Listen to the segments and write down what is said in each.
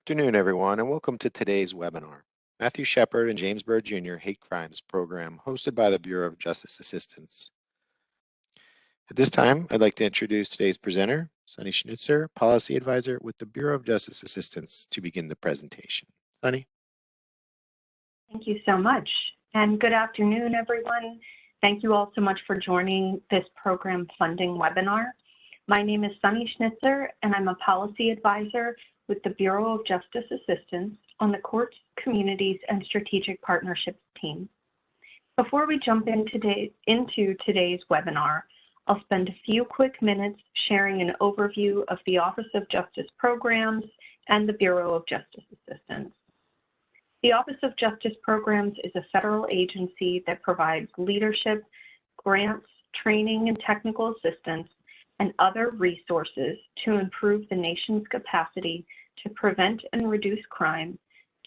Afternoon, everyone, and welcome to today's webinar. Matthew Shepard and James Byrd Jr. Hate Crimes Program, hosted by the Bureau of Justice Assistance. At this time, I'd like to introduce today's presenter, Sunny Schnitzer, Policy Advisor with the Bureau of Justice Assistance, to begin the presentation. Sunny. Thank you so much, and good afternoon, everyone. Thank you all so much for joining this program funding webinar. My name is Sunny Schnitzer, and I'm a Policy Advisor with the Bureau of Justice Assistance on the Courts, Communities, and Strategic Partnerships team. Before we jump into today's webinar, I'll spend a few quick minutes sharing an overview of the Office of Justice Programs and the Bureau of Justice Assistance. The Office of Justice Programs is a federal agency that provides leadership, grants, training, and technical assistance and other resources to improve the nation's capacity to prevent and reduce crime,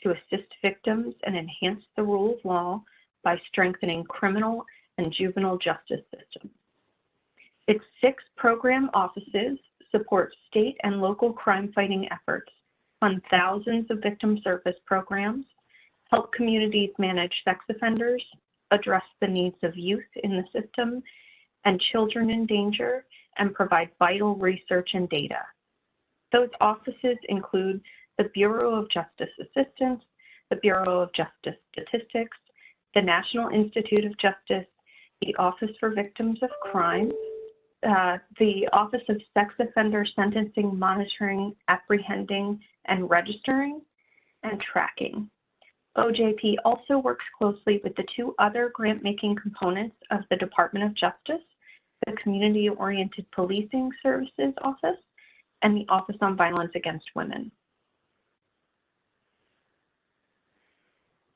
to assist victims and enhance the rule of law by strengthening criminal and juvenile justice systems. Its 6 program offices support state and local crime-fighting efforts, fund thousands of victim service programs, help communities manage sex offenders, address the needs of youth in the system and children in danger, and provide vital research and data. Those offices include the Bureau of Justice Assistance, the Bureau of Justice Statistics, the National Institute of Justice, the Office for Victims of Crime, the Office of Sex Offender Sentencing, Monitoring, Apprehending, and Registering, and Tracking. OJP also works closely with the 2 other grant-making components of the Department of Justice, the Community-Oriented Policing Services Office, and the Office on Violence Against Women.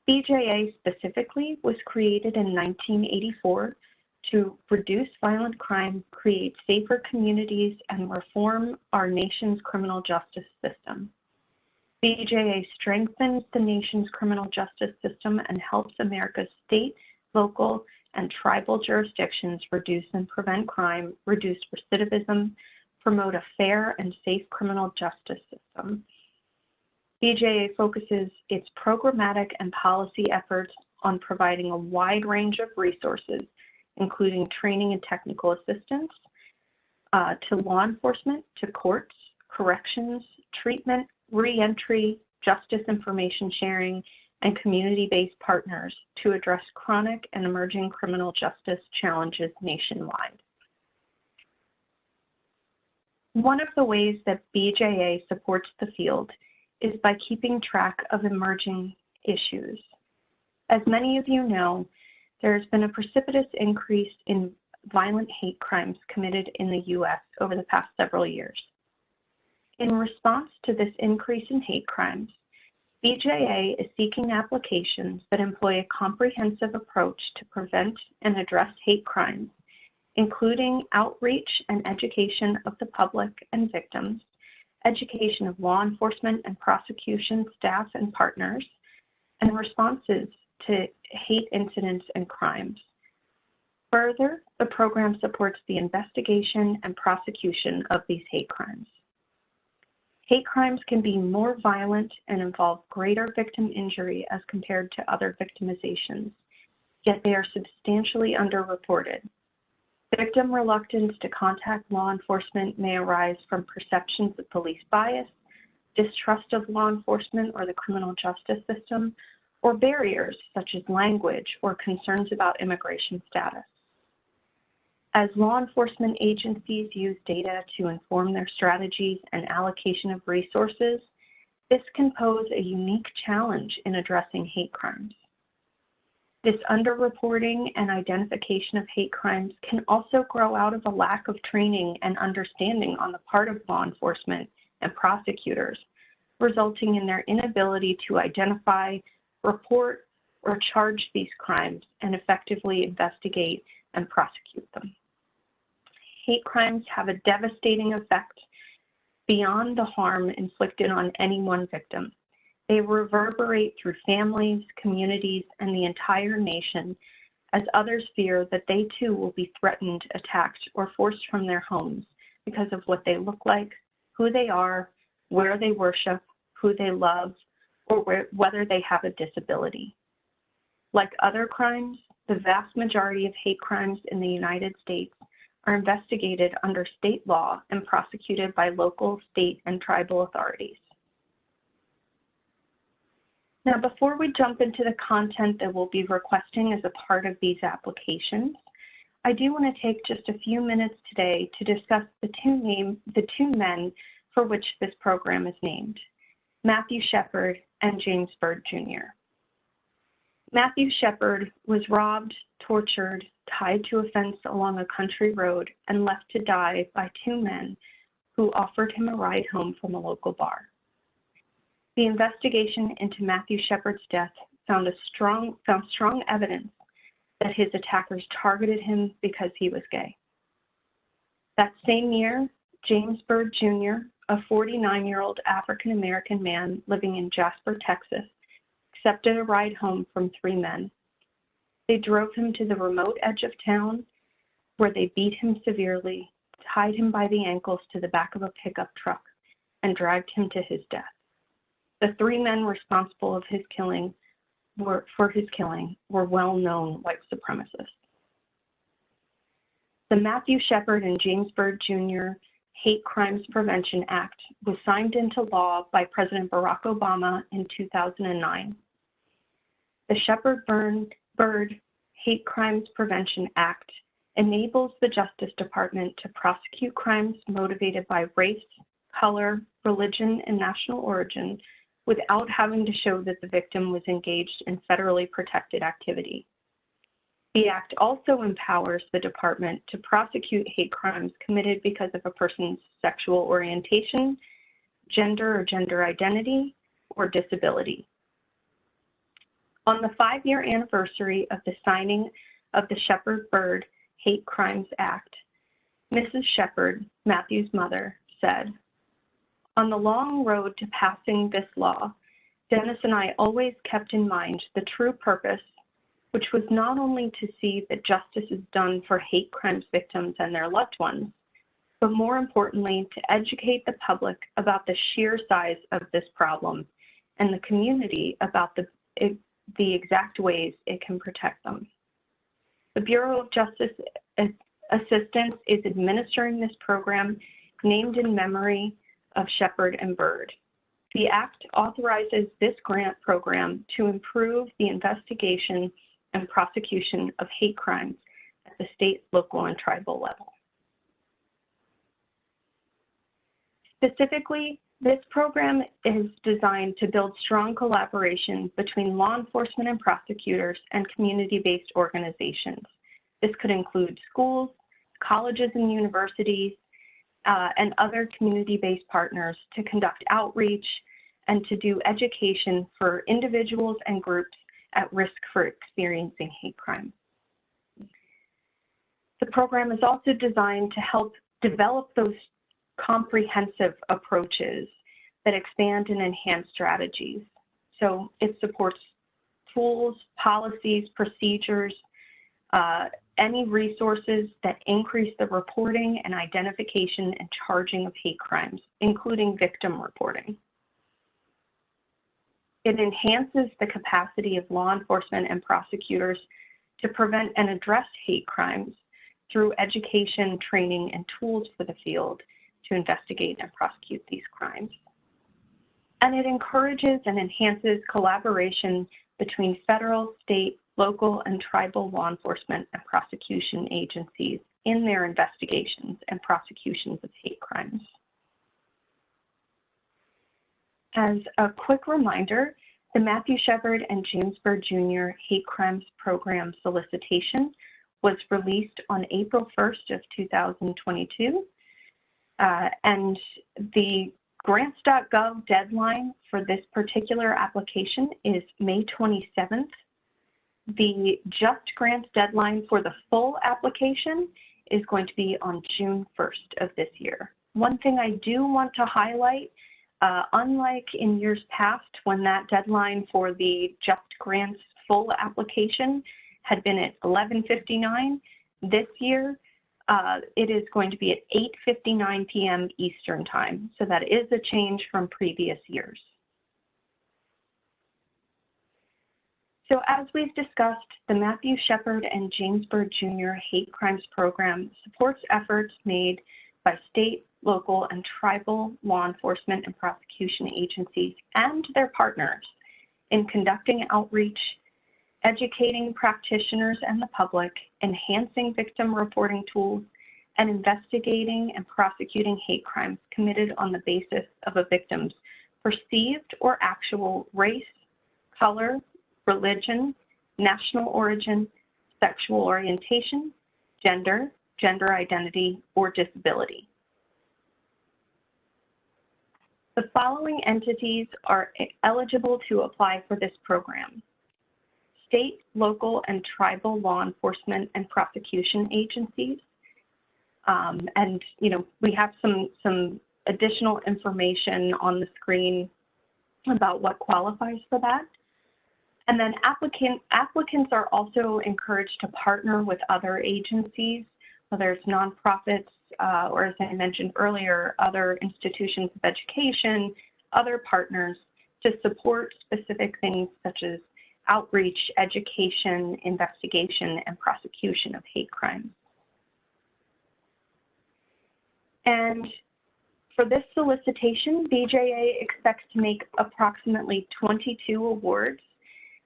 BJA specifically was created in 1984 to reduce violent crime, create safer communities, and reform our nation's criminal justice system. BJA strengthens the nation's criminal justice system and helps America's state, local, and tribal jurisdictions reduce and prevent crime, reduce recidivism, promote a fair and safe criminal justice system. BJA focuses its programmatic and policy efforts on providing a wide range of resources, including training and technical assistance to law enforcement, to courts, corrections, treatment, reentry, justice information sharing, and community-based partners to address chronic and emerging criminal justice challenges nationwide. One of the ways that BJA supports the field is by keeping track of emerging issues. As many of you know, there has been a precipitous increase in violent hate crimes committed in the U.S. over the past several years. In response to this increase in hate crimes, BJA is seeking applications that employ a comprehensive approach to prevent and address hate crimes, including outreach and education of the public and victims, education of law enforcement and prosecution staff and partners, and responses to hate incidents and crimes. Further, the program supports the investigation and prosecution of these hate crimes. Hate crimes can be more violent and involve greater victim injury as compared to other victimizations, yet they are substantially underreported. Victim reluctance to contact law enforcement may arise from perceptions of police bias, distrust of law enforcement or the criminal justice system, or barriers such as language or concerns about immigration status. As law enforcement agencies use data to inform their strategies and allocation of resources, this can pose a unique challenge in addressing hate crimes. This underreporting and identification of hate crimes can also grow out of a lack of training and understanding on the part of law enforcement and prosecutors, resulting in their inability to identify, report, or charge these crimes and effectively investigate and prosecute them. Hate crimes have a devastating effect beyond the harm inflicted on any one victim. They reverberate through families, communities, and the entire nation as others fear that they too will be threatened, attacked, or forced from their homes because of what they look like, who they are, where they worship, who they love, or whether they have a disability. Like other crimes, the vast majority of hate crimes in the United States are investigated under state law and prosecuted by local, state, and tribal authorities. Now, before we jump into the content that we'll be requesting as a part of these applications, I do want to take just a few minutes today to discuss the two men for which this program is named, Matthew Shepard and James Byrd Jr. Matthew Shepard was robbed, tortured, tied to a fence along a country road, and left to die by two men who offered him a ride home from a local bar. The investigation into Matthew Shepard's death found strong evidence that his attackers targeted him because he was gay. That same year, James Byrd Jr., a 49-year-old African-American man living in Jasper, Texas, accepted a ride home from three men. They drove him to the remote edge of town, where they beat him severely, tied him by the ankles to the back of a pickup truck, and dragged him to his death. The three men responsible for his killing were well-known white supremacists. The Matthew Shepard and James Byrd Jr. Hate Crimes Prevention Act was signed into law by President Barack Obama in 2009. The Shepard-Byrd Hate Crimes Prevention Act enables the Justice Department to prosecute crimes motivated by race, color, religion, and national origin without having to show that the victim was engaged in federally protected activity. The Act also empowers the department to prosecute hate crimes committed because of a person's sexual orientation, gender or gender identity, or disability. On the 5-year anniversary of the signing of the Shepard-Byrd Hate Crimes Act, Mrs. Shepard, Matthew's mother, said, "On the long road to passing this law, Dennis and I always kept in mind the true purpose, which was not only to see that justice is done for hate crimes victims and their loved ones, but more importantly, to educate the public about the sheer size of this problem and the community about the exact ways it can protect them. The Bureau of Justice Assistance is administering this program named in memory of Shepard and Byrd. The Act authorizes this grant program to improve the investigation and prosecution of hate crimes at the state, local, and tribal level." Specifically, this program is designed to build strong collaboration between law enforcement and prosecutors and community-based organizations. This could include schools, colleges and universities, and other community-based partners to conduct outreach and to do education for individuals and groups at risk for experiencing hate crime. The program is also designed to help develop those comprehensive approaches that expand and enhance strategies. So it supports tools, policies, procedures, any resources that increase the reporting and identification and charging of hate crimes, including victim reporting. It enhances the capacity of law enforcement and prosecutors to prevent and address hate crimes through education, training, and tools for the field to investigate and prosecute these crimes. And it encourages and enhances collaboration between federal, state, local, and tribal law enforcement and prosecution agencies in their investigations and prosecutions of hate crimes. As a quick reminder, the Matthew Shepard and James Byrd Jr. Hate Crimes Program solicitation was released on April 1st of 2022, and the grants.gov deadline for this particular application is May 27th. The Just Grants deadline for the full application is going to be on June 1st of this year. One thing I do want to highlight, unlike in years past when that deadline for the Just Grants full application had been at 11:59, this year it is going to be at 8:59 p.m. Eastern Time. So that is a change from previous years. So as we've discussed, the Matthew Shepard and James Byrd Jr. Hate Crimes Program supports efforts made by state, local, and tribal law enforcement and prosecution agencies and their partners in conducting outreach, educating practitioners and the public, enhancing victim reporting tools, and investigating and prosecuting hate crimes committed on the basis of a victim's perceived or actual race, color, religion, national origin, sexual orientation, gender, gender identity, or disability. The following entities are eligible to apply for this program: state, local, and tribal law enforcement and prosecution agencies. And we have some additional information on the screen about what qualifies for that. And then applicants are also encouraged to partner with other agencies, whether it's nonprofits or, as I mentioned earlier, other institutions of education, other partners, to support specific things such as outreach, education, investigation, and prosecution of hate crimes. And for this solicitation, BJA expects to make approximately 22 awards.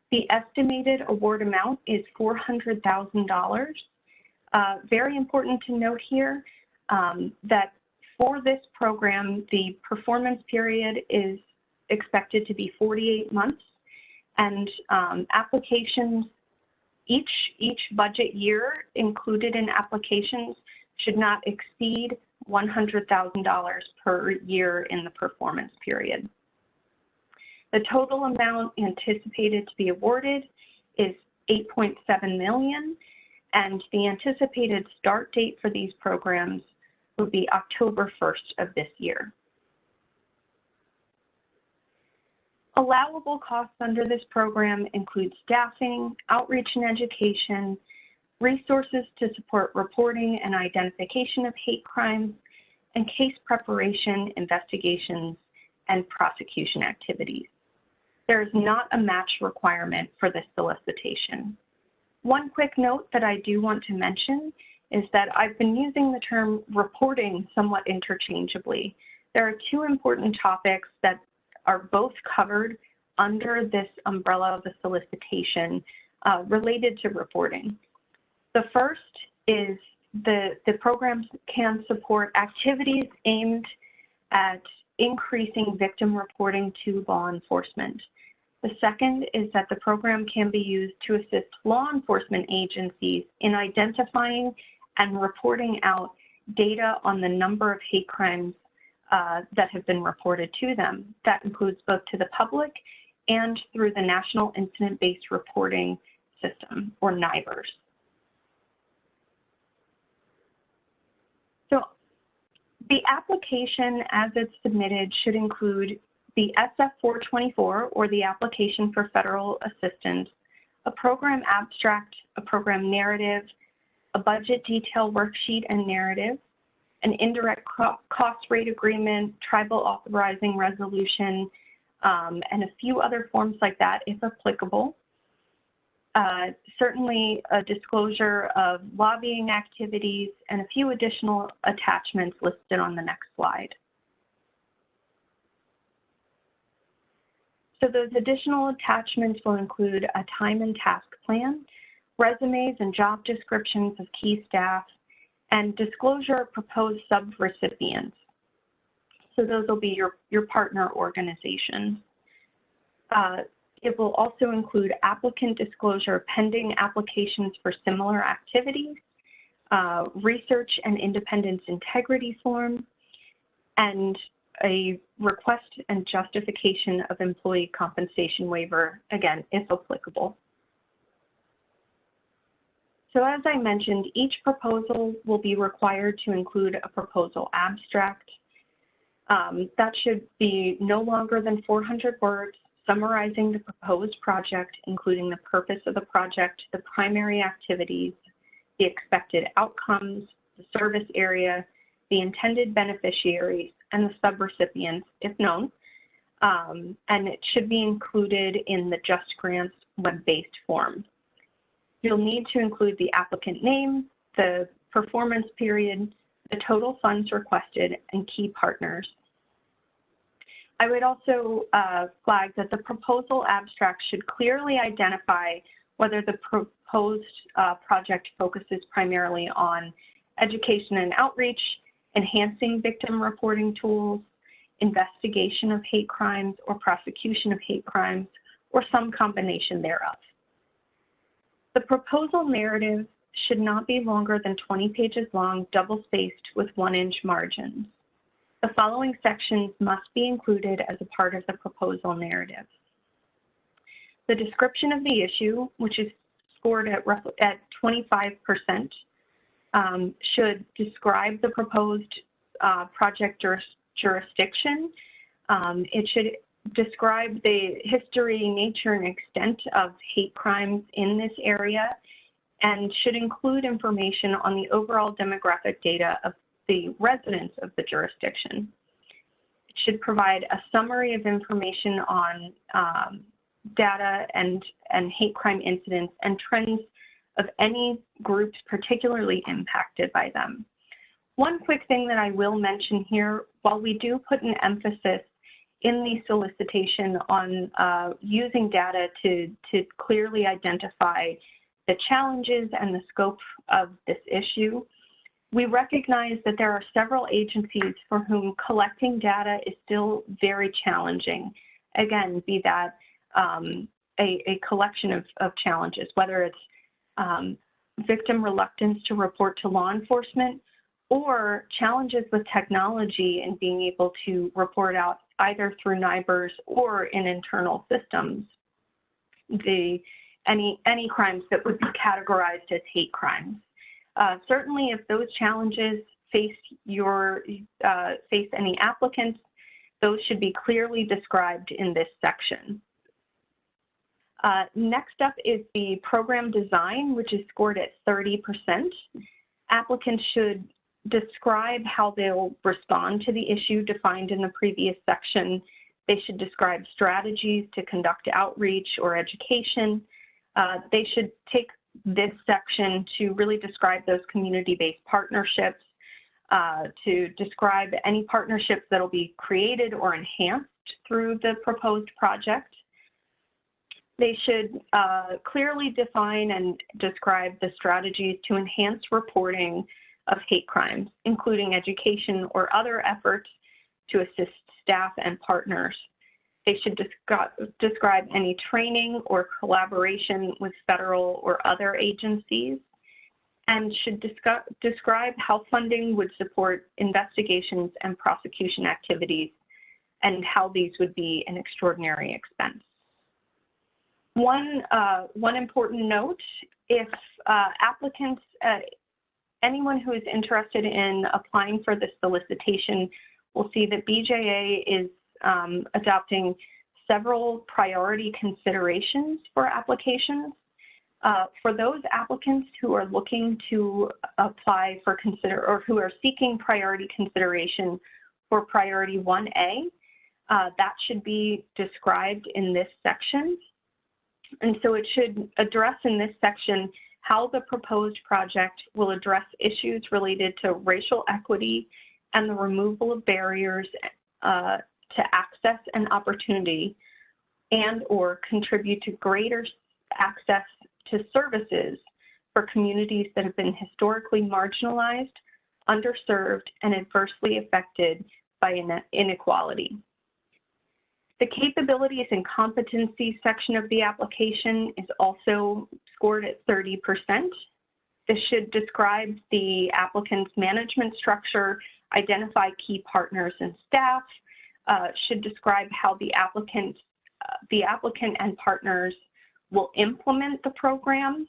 The estimated award amount is $400,000. Very important to note here that for this program, the performance period is expected to be 48 months, and applications, each budget year included in applications should not exceed $100,000 per year in the performance period. The total amount anticipated to be awarded is $8.7 million, and the anticipated start date for these programs would be October 1st of this year. Allowable costs under this program include staffing, outreach and education, resources to support reporting and identification of hate crimes, and case preparation, investigations, and prosecution activities. There is not a match requirement for this solicitation. One quick note that I do want to mention is that I've been using the term reporting somewhat interchangeably. There are two important topics that are both covered under this umbrella of a solicitation related to reporting. The first is the programs can support activities aimed at increasing victim reporting to law enforcement. The second is that the program can be used to assist law enforcement agencies in identifying and reporting out data on the number of hate crimes that have been reported to them. That includes both to the public and through the National Incident-Based Reporting System, or NIBRS. So the application as it's submitted should include the SF-424, or the application for federal assistance, a program abstract, a program narrative, a budget detail worksheet and narrative, an indirect cost rate agreement, tribal authorizing resolution, and a few other forms like that if applicable. Certainly a disclosure of lobbying activities and a few additional attachments listed on the next slide. So those additional attachments will include a time and task plan, resumes and job descriptions of key staff, and disclosure of proposed sub-recipients. So those will be your partner organizations. It will also include applicant disclosure pending applications for similar activities, research and independence integrity form, and a request and justification of employee compensation waiver, again, if applicable. So as I mentioned, each proposal will be required to include a proposal abstract. That should be no longer than 400 words, summarizing the proposed project, including the purpose of the project, the primary activities, the expected outcomes, the service area, the intended beneficiaries, and the subrecipients, if known. And it should be included in the Just Grants web-based form. You'll need to include the applicant name, the performance period, the total funds requested, and key partners. I would also flag that the proposal abstract should clearly identify whether the proposed project focuses primarily on education and outreach, enhancing victim reporting tools, investigation of hate crimes, or prosecution of hate crimes, or some combination thereof. The proposal narrative should not be longer than 20 pages long, double-spaced with 1-inch margins. The following sections must be included as a part of the proposal narrative. The description of the issue, which is scored at 25%, should describe the proposed project jurisdiction. It should describe the history, nature, and extent of hate crimes in this area, and should include information on the overall demographic data of the residents of the jurisdiction. It should provide a summary of information on data and hate crime incidents and trends of any groups particularly impacted by them. One quick thing that I will mention here, while we do put an emphasis in the solicitation on using data to clearly identify the challenges and the scope of this issue, we recognize that there are several agencies for whom collecting data is still very challenging. Again, be that a collection of challenges, whether it's victim reluctance to report to law enforcement or challenges with technology and being able to report out either through NIBRs or in internal systems, any crimes that would be categorized as hate crimes. Certainly, if those challenges face any applicants, those should be clearly described in this section. Next up is the program design, which is scored at 30%. Applicants should describe how they'll respond to the issue defined in the previous section. They should describe strategies to conduct outreach or education. They should take this section to really describe those community-based partnerships, to describe any partnerships that will be created or enhanced through the proposed project. They should clearly define and describe the strategies to enhance reporting of hate crimes, including education or other efforts to assist staff and partners. They should describe any training or collaboration with federal or other agencies, and should describe how funding would support investigations and prosecution activities and how these would be an extraordinary expense. One important note, if applicants, anyone who is interested in applying for this solicitation will see that BJA is adopting several priority considerations for applications. For those applicants who are looking to apply for or who are seeking priority consideration for priority 1A, that should be described in this section. And so it should address in this section how the proposed project will address issues related to racial equity and the removal of barriers to access and opportunity, and or contribute to greater access to services for communities that have been historically marginalized, underserved, and adversely affected by inequality. The capabilities and competencies section of the application is also scored at 30%. This should describe the applicant's management structure, identify key partners and staff, should describe how the applicant and partners will implement the program.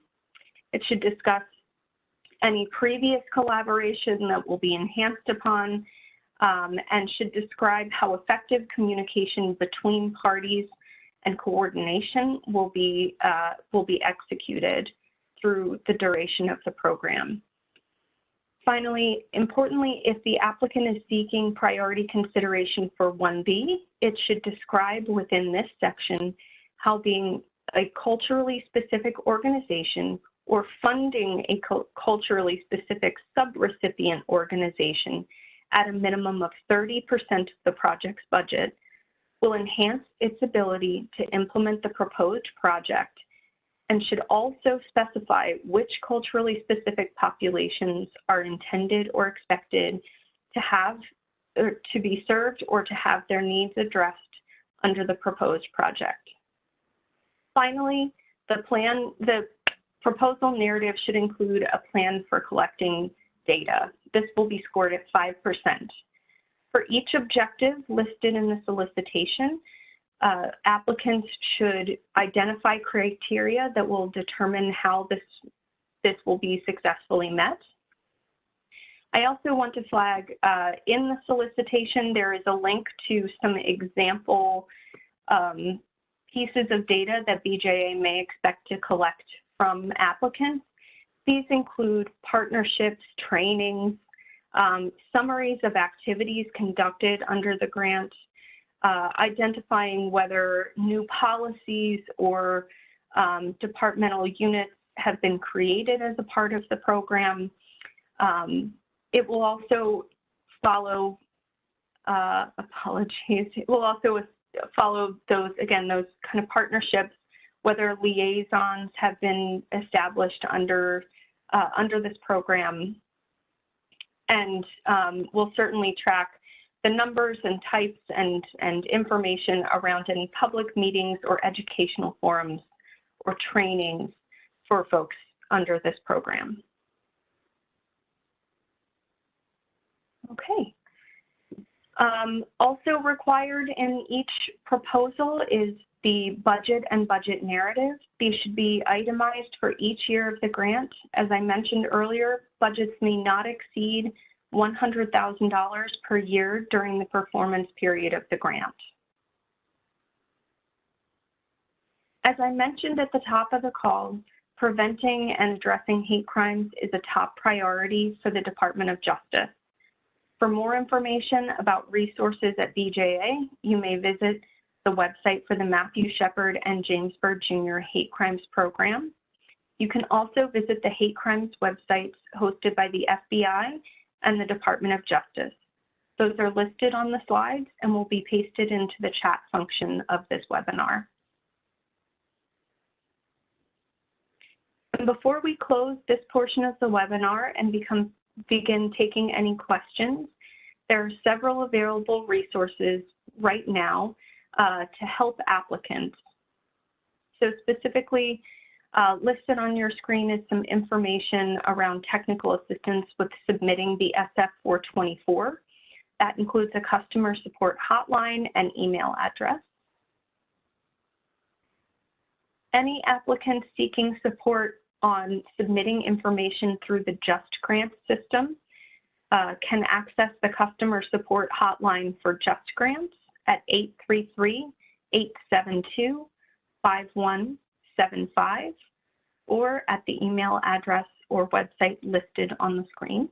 It should discuss any previous collaboration that will be enhanced upon, and should describe how effective communication between parties and coordination will be executed through the duration of the program. Finally, importantly, if the applicant is seeking priority consideration for 1B, it should describe within this section how being a culturally specific organization or funding a culturally specific subrecipient organization at a minimum of 30% of the project's budget will enhance its ability to implement the proposed project and should also specify which culturally specific populations are intended or expected to have or to be served or to have their needs addressed under the proposed project. Finally, the proposal narrative should include a plan for collecting data. This will be scored at 5%. For each objective listed in the solicitation, applicants should identify criteria that will determine how this will be successfully met. I also want to flag in the solicitation, there is a link to some example pieces of data that BJA may expect to collect from applicants. These include partnerships, trainings, summaries of activities conducted under the grant, identifying whether new policies or departmental units have been created as a part of the program. It will also follow, it will also follow those, again, those kind of partnerships, whether liaisons have been established under this program. And we'll certainly track the numbers and types and information around any public meetings or educational forums or trainings for folks under this program. Okay. Also required in each proposal is the budget and budget narrative. These should be itemized for each year of the grant. As I mentioned earlier, budgets may not exceed $100,000 per year during the performance period of the grant. As I mentioned at the top of the call, preventing and addressing hate crimes is a top priority for the Department of Justice. For more information about resources at BJA, you may visit the website for the Matthew Shepard and James Byrd Jr. Hate Crimes Program. You can also visit the hate crimes websites hosted by the FBI and the Department of Justice. Those are listed on the slides and will be pasted into the chat function of this webinar. And before we close this portion of the webinar and begin taking any questions, there are several available resources right now to help applicants. So specifically, listed on your screen is some information around technical assistance with submitting the SF-424. That includes a customer support hotline and email address. Any applicant seeking support on submitting information through the Just Grants system can access the customer support hotline for Just Grants at 833-872-5175 or at the email address or website listed on the screen.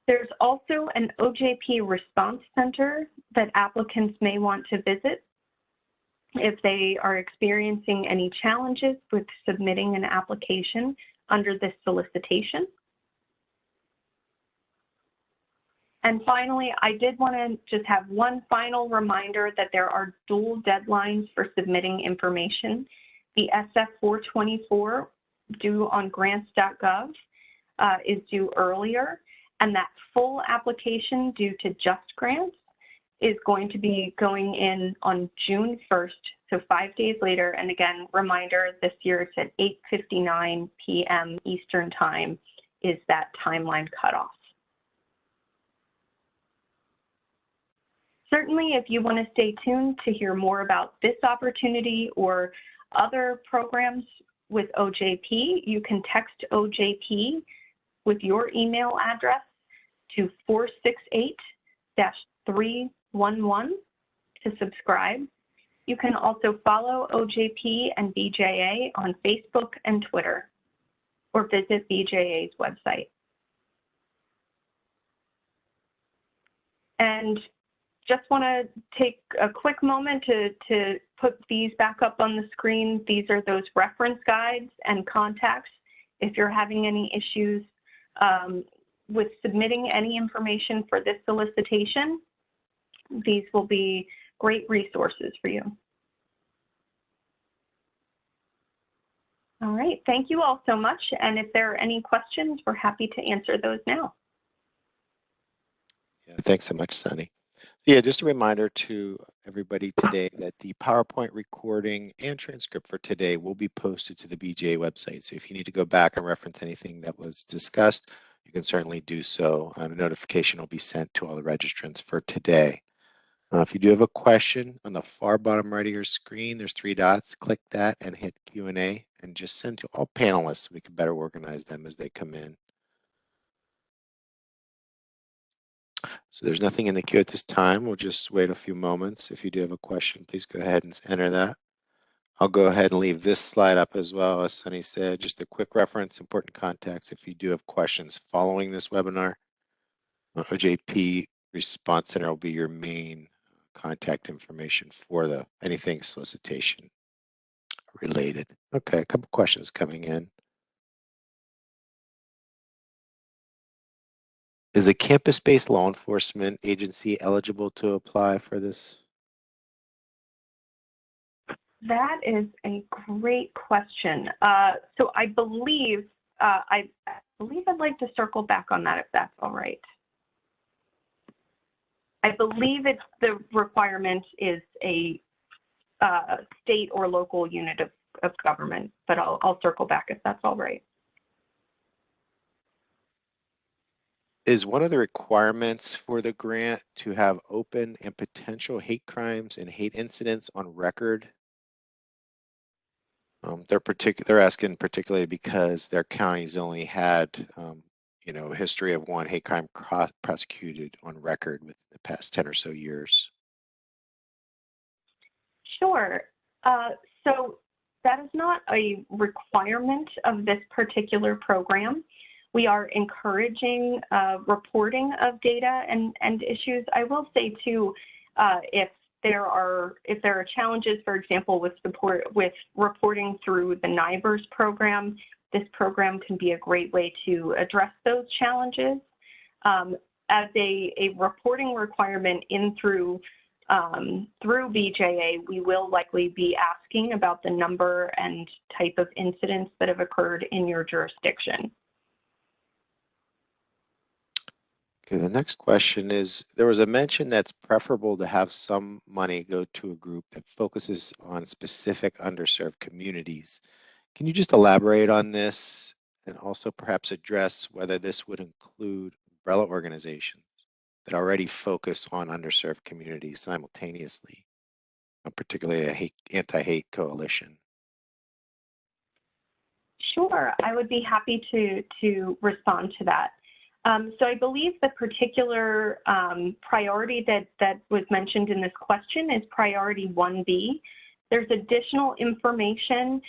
There's also an OJP response center that applicants may want to visit if they are experiencing any challenges with submitting an application under this solicitation. And finally, I did want to just have one final reminder that there are dual deadlines for submitting information. The SF-424 due on grants.gov is due earlier, and that full application due to Just Grants is going to be going in on June 1st, so 5 days later. And again, reminder, this year it's at 8:59 p.m. Eastern Time is that timeline cutoff. Certainly, if you want to stay tuned to hear more about this opportunity or other programs with OJP, you can text OJP with your email address to 468-311 to subscribe. You can also follow OJP and BJA on Facebook and Twitter, or visit BJA's website. And just want to take a quick moment to put these back up on the screen. These are those reference guides and contacts. If you're having any issues with submitting any information for this solicitation, these will be great resources for you. All right, thank you all so much. And if there are any questions, we're happy to answer those now. Yeah, thanks so much, Sunny. Yeah, just a reminder to everybody today that the PowerPoint recording and transcript for today will be posted to the BJA website. So if you need to go back and reference anything that was discussed, you can certainly do so. A notification will be sent to all the registrants for today. If you do have a question, on the far bottom right of your screen, there's 3 dots. Click that and hit Q&A and just send to all panelists so we can better organize them as they come in. So there's nothing in the queue at this time. We'll just wait a few moments. If you do have a question, please go ahead and enter that. I'll go ahead and leave this slide up as well. As Sunny said, just a quick reference, important contacts. If you do have questions following this webinar, OJP Response Center will be your main contact information for anything solicitation related. Okay, a couple questions coming in. Is a campus-based law enforcement agency eligible to apply for this? That is a great question. So I believe I'd like to circle back on that if that's all right. I believe the requirement is a state or local unit of government, but I'll circle back if that's all right. Is one of the requirements for the grant to have open and potential hate crimes and hate incidents on record? They're asking particularly because their counties only had, a history of one hate crime prosecuted on record within the past 10 or so years. Sure. So that is not a requirement of this particular program. We are encouraging reporting of data and issues. I will say too, if there are challenges, for example, with reporting through the NIBRS program, this program can be a great way to address those challenges. As a reporting requirement through BJA, we will likely be asking about the number and type of incidents that have occurred in your jurisdiction. Okay, the next question is, there was a mention that's preferable to have some money go to a group that focuses on specific underserved communities. Can you just elaborate on this and also perhaps address whether this would include umbrella organizations that already focus on underserved communities simultaneously, particularly a anti-hate coalition? Sure, I would be happy to respond to that. So I believe the particular priority that was mentioned in this question is priority 1B. There's additional information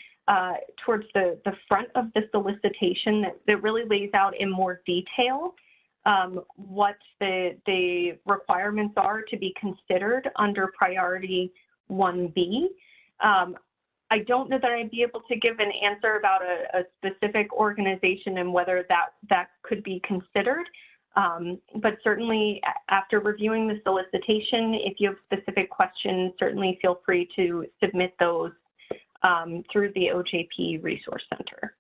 towards the front of the solicitation that really lays out in more detail what the requirements are to be considered under priority 1B. I don't know that I'd be able to give an answer about a specific organization and whether that could be considered. But certainly after reviewing the solicitation, if you have specific questions, certainly feel free to submit those through the OJP Resource Center.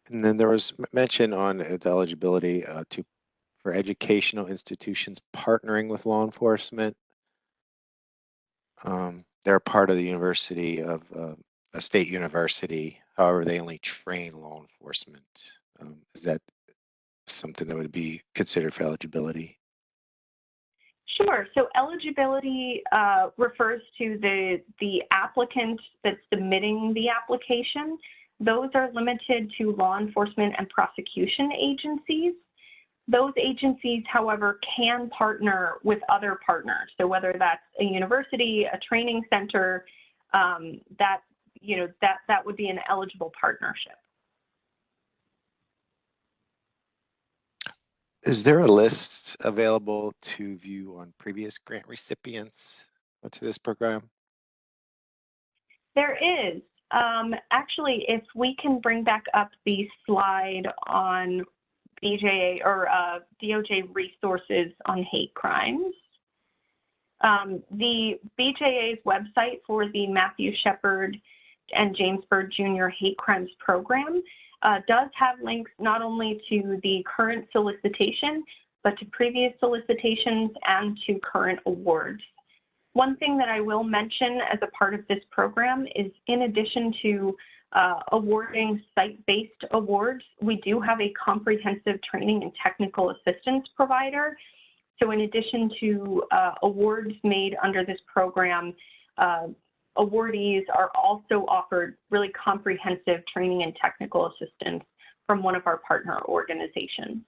And then there was mention on the eligibility for educational institutions partnering with law enforcement. They're part of the university of a state university. However, they only train law enforcement. Is that something that would be considered for eligibility? Sure. So eligibility refers to the applicant that's submitting the application. Those are limited to law enforcement and prosecution agencies. Those agencies, however, can partner with other partners. So whether that's a university, a training center, that would be an eligible partnership. Is there a list available to view on previous grant recipients to this program? There is. Actually, if we can bring back up the slide on BJA or DOJ resources on hate crimes. The BJA's website for the Matthew Shepard and James Byrd Jr. Hate Crimes Program does have links not only to the current solicitation, but to previous solicitations and to current awards. One thing that I will mention as a part of this program is, in addition to awarding site-based awards, we do have a comprehensive training and technical assistance provider. So in addition to awards made under this program, awardees are also offered really comprehensive training and technical assistance from one of our partner organizations.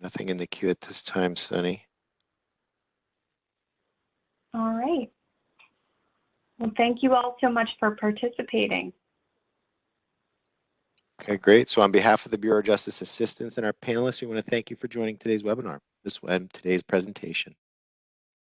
Nothing in the queue at this time, Sunny. All right. Well, thank you all so much for participating. Okay, great. So on behalf of the Bureau of Justice Assistance and our panelists, we want to thank you for joining today's webinar. This will end today's presentation.